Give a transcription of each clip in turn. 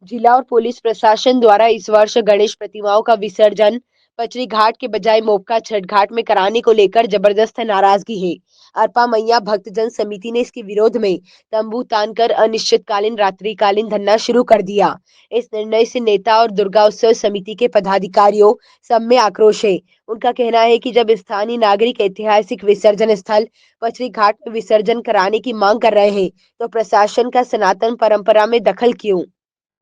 जिला और पुलिस प्रशासन द्वारा इस वर्ष गणेश प्रतिमाओं का विसर्जन पचरी घाट के बजाय मोपका छठ घाट में कराने को लेकर जबरदस्त नाराजगी है। अरपा मैया भक्तजन समिति ने इसके विरोध में तंबू तानकर अनिश्चितकालीन रात्रिकालीन धरना शुरू कर दिया। इस निर्णय से नेता और दुर्गा उत्सव समिति के पदाधिकारियों सब में आक्रोश है। उनका कहना है कि जब स्थानीय नागरिक ऐतिहासिक विसर्जन स्थल पचरी घाट में विसर्जन कराने की मांग कर रहे हैं, तो प्रशासन का सनातन परंपरा में दखल क्यों?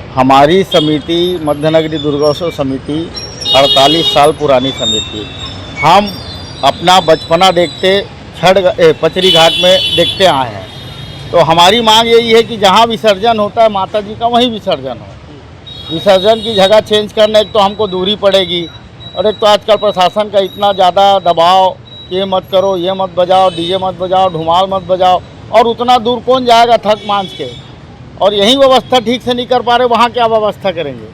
हमारी समिति मध्यनगरी दुर्गोत्सव समिति 48 साल पुरानी समिति। हम अपना बचपना देखते पचरी घाट में देखते आए हैं। तो हमारी मांग यही है कि जहाँ विसर्जन होता है माता जी का वहीं विसर्जन हो। विसर्जन की जगह चेंज करना, एक तो हमको दूरी पड़ेगी और एक तो आजकल प्रशासन का इतना ज़्यादा दबाव कि ये मत करो, ये मत बजाओ, डीजे मत बजाओ, धुमाल मत बजाओ, और उतना दूर कौन जाएगा थक मांझ के, और यही व्यवस्था ठीक से नहीं कर पा रहे, वहाँ क्या व्यवस्था करेंगे।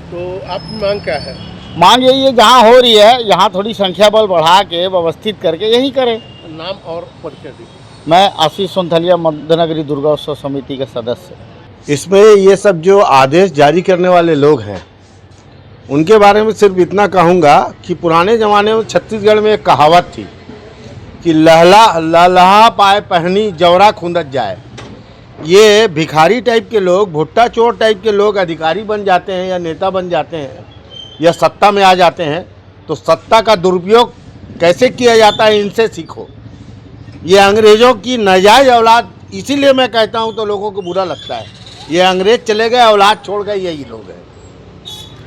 तो आपकी मांग क्या है? मांग यही है, जहाँ हो रही है यहाँ थोड़ी संख्या बल बढ़ा के व्यवस्थित करके यही करें। नाम और परिचय दीजिए। मैं आशीष सोनथलिया मध्यनगरी दुर्गोत्सव समिति के सदस्य। इसमें ये सब जो आदेश जारी करने वाले लोग हैं उनके बारे में सिर्फ इतना कहूँगा कि पुराने ज़माने में छत्तीसगढ़ में एक कहावत थी कि लहला पाए पहनी जौरा खूंदत जाए। ये भिखारी टाइप के लोग, भुट्टा चोर टाइप के लोग अधिकारी बन जाते हैं या नेता बन जाते हैं या सत्ता में आ जाते हैं, तो सत्ता का दुरुपयोग कैसे किया जाता है इनसे सीखो। ये अंग्रेज़ों की नाजायज़ औलाद, इसीलिए मैं कहता हूँ तो लोगों को बुरा लगता है। ये अंग्रेज़ चले गए, औलाद छोड़ गए, यही लोग हैं।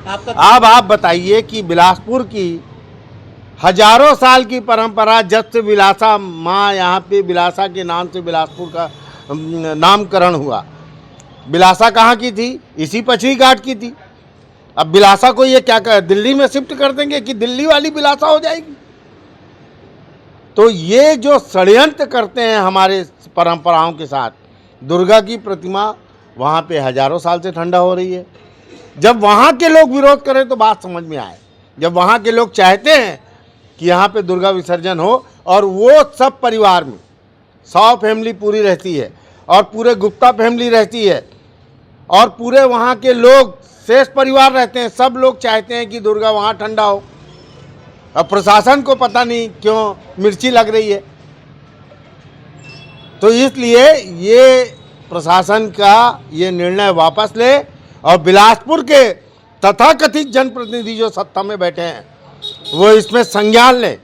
अब आप बताइए कि बिलासपुर की हजारों साल की परंपरा, जब से बिलासा माँ यहाँ पे बिलासा के नाम से बिलासपुर का नामकरण हुआ। बिलासा कहाँ की थी? इसी पचरी घाट की थी। अब बिलासा को ये क्या कर दिल्ली में शिफ्ट कर देंगे कि दिल्ली वाली बिलासा हो जाएगी? तो ये जो षड्यंत्र करते हैं हमारे परंपराओं के साथ, दुर्गा की प्रतिमा वहाँ पे हजारों साल से ठंडा हो रही है। जब वहाँ के लोग विरोध करें तो बात समझ में आए। जब वहाँ के लोग चाहते हैं कि यहाँ पे दुर्गा विसर्जन हो, और वो सब परिवार में 100 फैमिली पूरी रहती है और पूरे गुप्ता फैमिली रहती है और पूरे वहाँ के लोग शेष परिवार रहते हैं, सब लोग चाहते हैं कि दुर्गा वहाँ ठंडा हो। अब प्रशासन को पता नहीं क्यों मिर्ची लग रही है। तो इसलिए ये प्रशासन का ये निर्णय वापस ले और बिलासपुर के तथाकथित जनप्रतिनिधि जो सत्ता में बैठे हैं वो इसमें संज्ञान लें,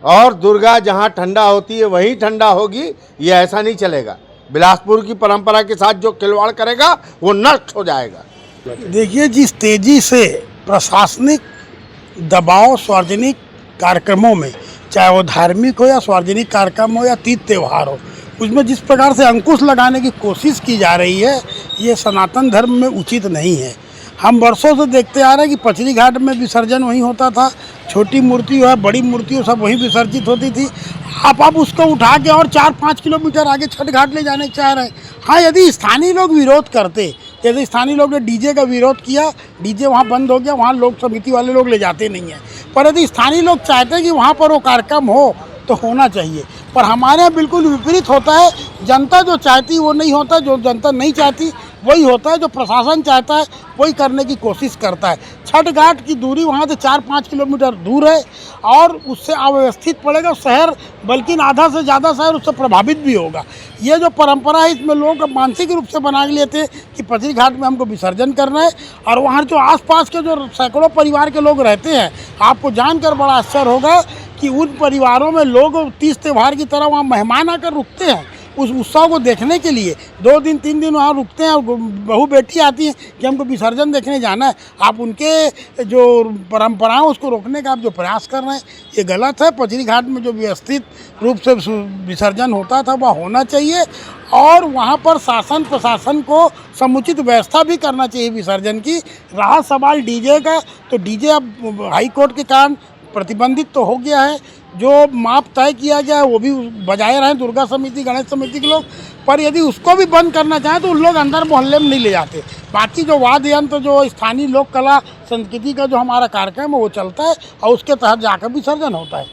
और दुर्गा जहां ठंडा होती है वहीं ठंडा होगी। ये ऐसा नहीं चलेगा। बिलासपुर की परंपरा के साथ जो खिलवाड़ करेगा वो नष्ट हो जाएगा। देखिए, जिस तेजी से प्रशासनिक दबाव सार्वजनिक कार्यक्रमों में, चाहे वो धार्मिक हो या सार्वजनिक कार्यक्रम हो या तीज त्यौहार हो, उसमें जिस प्रकार से अंकुश लगाने की कोशिश की जा रही है, ये सनातन धर्म में उचित नहीं है। हम वर्षों से देखते आ रहे हैं कि पचरी घाट में विसर्जन वहीं होता था, छोटी मूर्ति हो या बड़ी मूर्ति हो, सब वहीं विसर्जित होती थी। आप उसको उठा के और 4-5 किलोमीटर आगे छठ घाट ले जाने चाह रहे हैं। हाँ, यदि स्थानीय लोग विरोध करते, जैसे स्थानीय लोग ने डीजे का विरोध किया, डीजे वहाँ बंद हो गया, वहाँ लोक समिति वाले लोग ले जाते नहीं हैं। पर यदि स्थानीय लोग चाहते हैं कि वहाँ पर वो कार्यक्रम हो तो होना चाहिए। पर हमारे यहाँ बिल्कुल विपरीत होता है। जनता जो चाहती वो नहीं होता, जो जनता नहीं चाहती वही होता है, जो प्रशासन चाहता है वही करने की कोशिश करता है। छठ घाट की दूरी वहाँ से 4-5 किलोमीटर दूर है और उससे अव्यवस्थित पड़ेगा शहर, बल्कि आधा से ज़्यादा शहर उससे प्रभावित भी होगा। ये जो परंपरा है इसमें लोग मानसिक रूप से बना लिए थे कि पचरी घाट में हमको विसर्जन करना है, और वहाँ जो आसपास के जो सैकड़ों परिवार के लोग रहते हैं, आपको जानकर बड़ा आश्चर्य होगा कि उन परिवारों में लोग तीज त्यौहार की तरह वहाँ मेहमान आकर रुकते हैं उस उत्सव को देखने के लिए। 2 दिन 3 दिन वहाँ रुकते हैं और बहू बेटी आती हैं कि हमको विसर्जन देखने जाना है। आप उनके जो परंपराएं उसको रोकने का आप जो प्रयास कर रहे हैं, ये गलत है। पचरी घाट में जो व्यवस्थित रूप से विसर्जन होता था वह होना चाहिए, और वहाँ पर शासन प्रशासन को समुचित व्यवस्था भी करना चाहिए विसर्जन की। रहा सवाल डीजे का, तो डीजे अब हाई कोर्ट के कारण प्रतिबंधित तो हो गया है। जो माप तय किया गया है वो भी बजाए रहे दुर्गा समिति, गणेश समिति के लोग, पर यदि उसको भी बंद करना चाहें तो उन लोग अंदर मोहल्ले में नहीं ले जाते। बाकी जो वाद्य यंत्र, जो स्थानीय लोक कला संस्कृति का जो हमारा कार्यक्रम है वो चलता है और उसके तहत जाकर विसर्जन होता है।